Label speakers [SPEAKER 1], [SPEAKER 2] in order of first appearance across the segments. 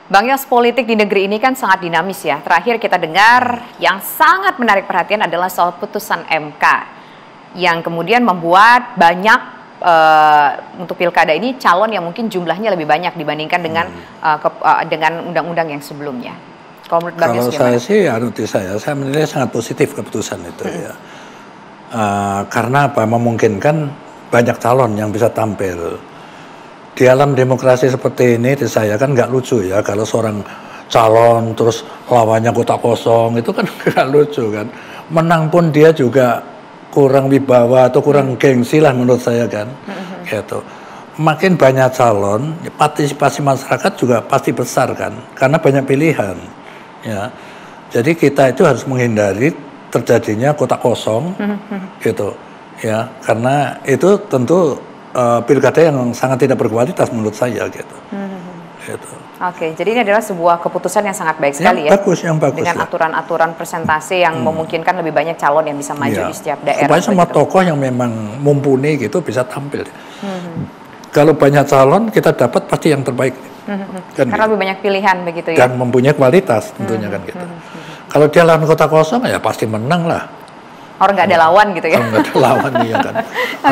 [SPEAKER 1] Bang Yos, politik di negeri ini kan sangat dinamis ya. Terakhir kita dengar yang sangat menarik perhatian adalah soal putusan MK yang kemudian membuat banyak untuk pilkada ini calon yang mungkin jumlahnya lebih banyak dibandingkan dengan undang-undang yang sebelumnya. Kalau menurut Bang Yos gimana?
[SPEAKER 2] Saya menilai sangat positif keputusan itu ya. Karena apa? Memungkinkan banyak calon yang bisa tampil. Di alam demokrasi seperti ini, di saya kan nggak lucu ya kalau seorang calon terus lawannya kotak kosong, itu kan nggak lucu kan. Menang pun dia juga kurang wibawa atau kurang gengsi lah menurut saya kan. Gitu. Makin banyak calon, partisipasi masyarakat juga pasti besar kan, karena banyak pilihan. Ya, jadi kita itu harus menghindari terjadinya kotak kosong, gitu. Ya, karena itu tentu pilkada yang sangat tidak berkualitas menurut saya gitu. Gitu.
[SPEAKER 1] Oke, jadi ini adalah sebuah keputusan yang sangat baik sekali
[SPEAKER 2] yang bagus
[SPEAKER 1] dengan aturan-aturan presentasi yang memungkinkan lebih banyak calon yang bisa maju di setiap daerah.
[SPEAKER 2] Supaya semua tokoh yang memang mumpuni gitu bisa tampil. Kalau banyak calon kita dapat pasti yang terbaik. Kan
[SPEAKER 1] karena
[SPEAKER 2] gitu.
[SPEAKER 1] lebih banyak pilihan begitu ya.
[SPEAKER 2] Dan mempunyai kualitas tentunya kan gitu. Kalau dia lawan kota kosong ya pasti menang lah.
[SPEAKER 1] Orang nggak ada lawan gitu ya.
[SPEAKER 2] Kalau nggak ada lawan iya kan.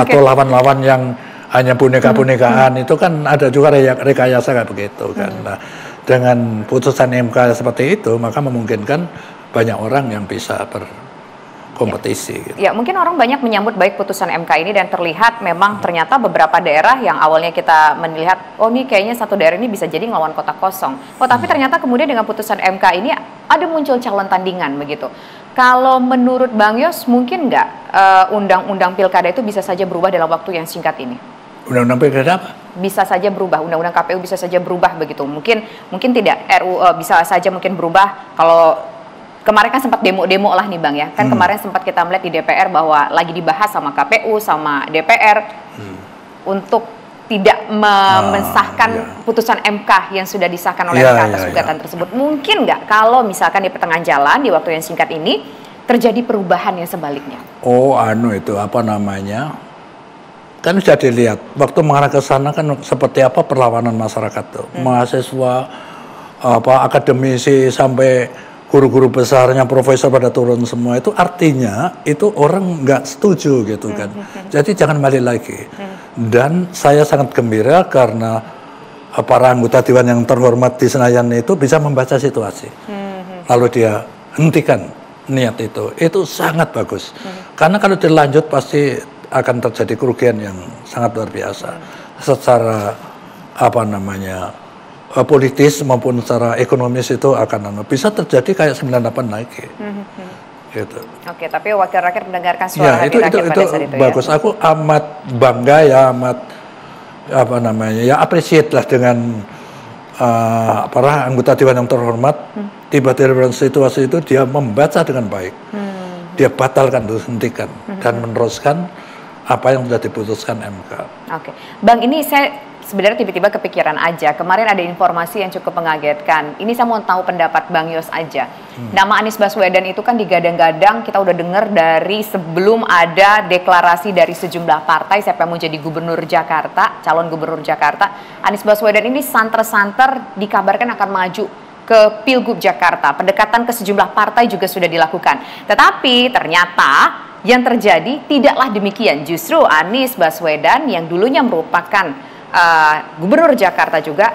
[SPEAKER 2] Atau lawan-lawan yang hanya boneka-bonekaan itu kan ada juga rekayasa kayak begitu kan. Nah, dengan putusan MK seperti itu maka memungkinkan banyak orang yang bisa berkompetisi. Gitu.
[SPEAKER 1] Ya, mungkin orang banyak menyambut baik putusan MK ini dan terlihat memang ternyata beberapa daerah yang awalnya kita melihat, oh ini kayaknya satu daerah ini bisa jadi ngelawan kota kosong. Oh tapi ternyata kemudian dengan putusan MK ini ada muncul calon tandingan begitu. Kalau menurut Bang Yos mungkin nggak undang-undang pilkada itu bisa saja berubah dalam waktu yang singkat ini?
[SPEAKER 2] Undang-undang pilkada apa?
[SPEAKER 1] Bisa saja berubah, undang-undang KPU bisa saja berubah begitu. Mungkin tidak, bisa saja mungkin berubah. Kalau kemarin kan sempat demo-demo lah nih Bang ya. Kan kemarin sempat kita melihat di DPR bahwa lagi dibahas sama KPU sama DPR untuk tidak mensahkan putusan MK yang sudah disahkan oleh MK atas gugatan tersebut. Mungkin nggak kalau misalkan di pertengahan jalan di waktu yang singkat ini terjadi perubahan yang sebaliknya?
[SPEAKER 2] Oh, itu apa namanya? Kan sudah dilihat waktu mengarah ke sana kan seperti apa perlawanan masyarakat tuh. Mahasiswa, akademisi sampai guru-guru besarnya, profesor pada turun semua, itu artinya itu orang nggak setuju gitu kan. Jadi jangan balik lagi. Dan saya sangat gembira karena para anggota Dewan yang terhormat di Senayan itu bisa membaca situasi. Lalu dia hentikan niat itu sangat bagus. Karena kalau dilanjut pasti akan terjadi kerugian yang sangat luar biasa. Secara politis maupun secara ekonomis itu akan bisa terjadi kayak 98 lagi. Gitu.
[SPEAKER 1] Oke, tapi wakil rakyat mendengarkan suara hati rakyat pada saat itu
[SPEAKER 2] bagus.
[SPEAKER 1] Ya?
[SPEAKER 2] Aku amat bangga ya, amat appreciate lah dengan para anggota Dewan yang terhormat. Tiba-tiba dalam situasi itu dia membaca dengan baik. Dia batalkan, hentikan dan meneruskan apa yang sudah diputuskan MK.
[SPEAKER 1] Oke, Bang, ini saya sebenarnya tiba-tiba kepikiran aja. Kemarin ada informasi yang cukup mengagetkan. Ini saya mau tahu pendapat Bang Yos aja. Nama Anies Baswedan itu kan digadang-gadang, kita udah dengar dari sebelum ada deklarasi dari sejumlah partai siapa yang mau jadi gubernur Jakarta, calon gubernur Jakarta. Anies Baswedan ini santer-santer dikabarkan akan maju ke Pilgub Jakarta. Pendekatan ke sejumlah partai juga sudah dilakukan. Tetapi ternyata yang terjadi tidaklah demikian. Justru Anies Baswedan yang dulunya merupakan gubernur Jakarta juga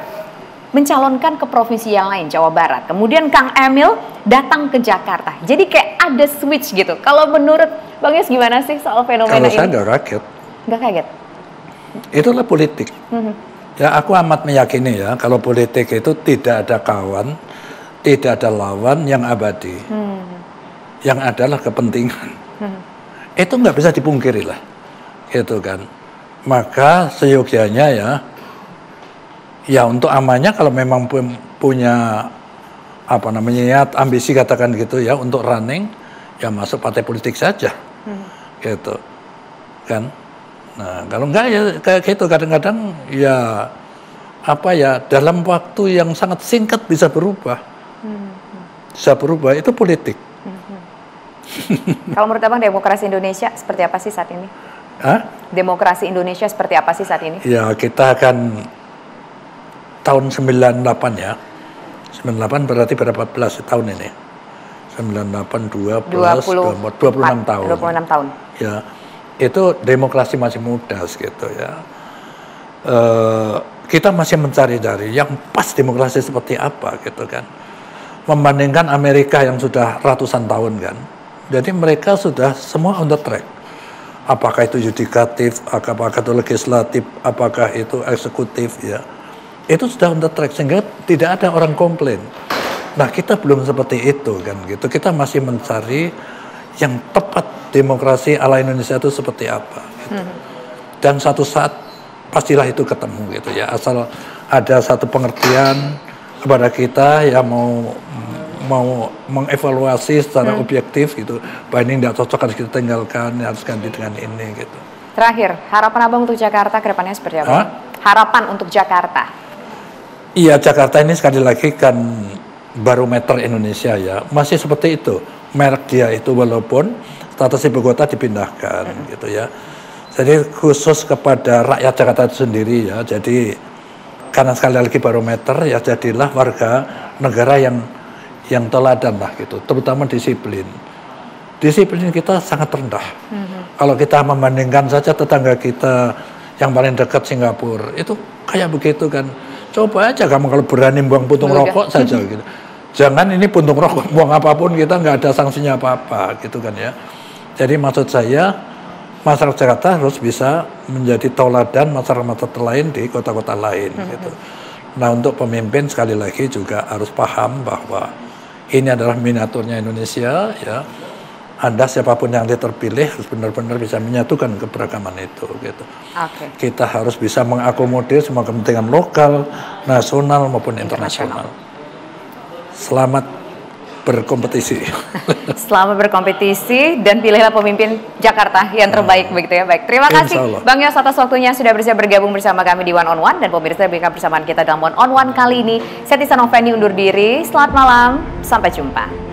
[SPEAKER 1] mencalonkan ke provinsi yang lain, Jawa Barat. Kemudian Kang Emil datang ke Jakarta. Jadi kayak ada switch gitu. Kalau menurut Bang Yos gimana sih soal fenomena ini?
[SPEAKER 2] Kalau saya nggak kaget.
[SPEAKER 1] Nggak kaget? Itulah
[SPEAKER 2] politik. Ya, aku amat meyakini ya, kalau politik itu tidak ada kawan, tidak ada lawan yang abadi. Yang adalah kepentingan. Itu nggak bisa dipungkiri lah. Gitu kan. Maka seyogianya ya untuk amannya kalau memang punya ambisi katakan gitu ya untuk running ya masuk partai politik saja. Gitu. Kan? Nah, kalau enggak ya kayak gitu kadang-kadang ya dalam waktu yang sangat singkat bisa berubah. Bisa berubah, itu politik.
[SPEAKER 1] Kalau menurut Abang demokrasi Indonesia seperti apa sih saat ini? Demokrasi Indonesia seperti apa sih saat ini?
[SPEAKER 2] Ya kita akan tahun 98 ya. 98 berarti berapa belas tahun ini? 98, 2 plus 26 tahun.
[SPEAKER 1] 26 tahun.
[SPEAKER 2] Ya, itu demokrasi masih muda gitu ya. Kita masih mencari-cari yang pas demokrasi seperti apa gitu kan. Membandingkan Amerika yang sudah ratusan tahun kan. Jadi mereka sudah semua on the track. Apakah itu yudikatif, apakah itu legislatif, apakah itu eksekutif ya. Itu sudah on the track sehingga tidak ada orang komplain. Nah, kita belum seperti itu kan gitu. Kita masih mencari yang tepat demokrasi ala Indonesia itu seperti apa gitu. Dan suatu saat pastilah itu ketemu gitu ya. Asal ada satu pengertian kepada kita yang mau mengevaluasi secara objektif gitu. Bahwa ini tidak cocok harus kita tinggalkan, harus ganti dengan ini gitu.
[SPEAKER 1] Terakhir, harapan Abang untuk Jakarta ke depannya seperti apa? Harapan untuk Jakarta.
[SPEAKER 2] Iya, Jakarta ini sekali lagi kan barometer Indonesia ya, masih seperti itu. Merek dia itu walaupun status ibu kota dipindahkan gitu ya. Jadi khusus kepada rakyat Jakarta itu sendiri ya. Jadi karena sekali lagi barometer ya, jadilah warga negara yang teladan lah gitu, terutama disiplin. Disiplin kita sangat rendah. Kalau kita membandingkan saja tetangga kita yang paling dekat Singapura, itu kayak begitu kan. Coba aja kamu kalau berani buang puntung rokok saja gitu. Jangan ini puntung rokok, buang apapun kita nggak ada sanksinya apa-apa gitu kan ya. Jadi maksud saya masyarakat Jakarta harus bisa menjadi tauladan masyarakat lain di kota-kota lain gitu. Nah, untuk pemimpin sekali lagi juga harus paham bahwa ini adalah miniaturnya Indonesia ya. Anda siapapun yang terpilih harus benar-benar bisa menyatukan keberagaman itu gitu. Kita harus bisa mengakomodir semua kepentingan lokal, nasional maupun internasional. Selamat berkompetisi. Selamat berkompetisi dan pilihlah pemimpin Jakarta yang terbaik begitu ya. Baik, terima kasih Bang Yos atas waktunya sudah bergabung bersama kami di One on One, dan pemirsa demikian persamaan kita dalam One on One kali ini. Saya Tisa Noveni undur diri. Selamat malam, sampai jumpa.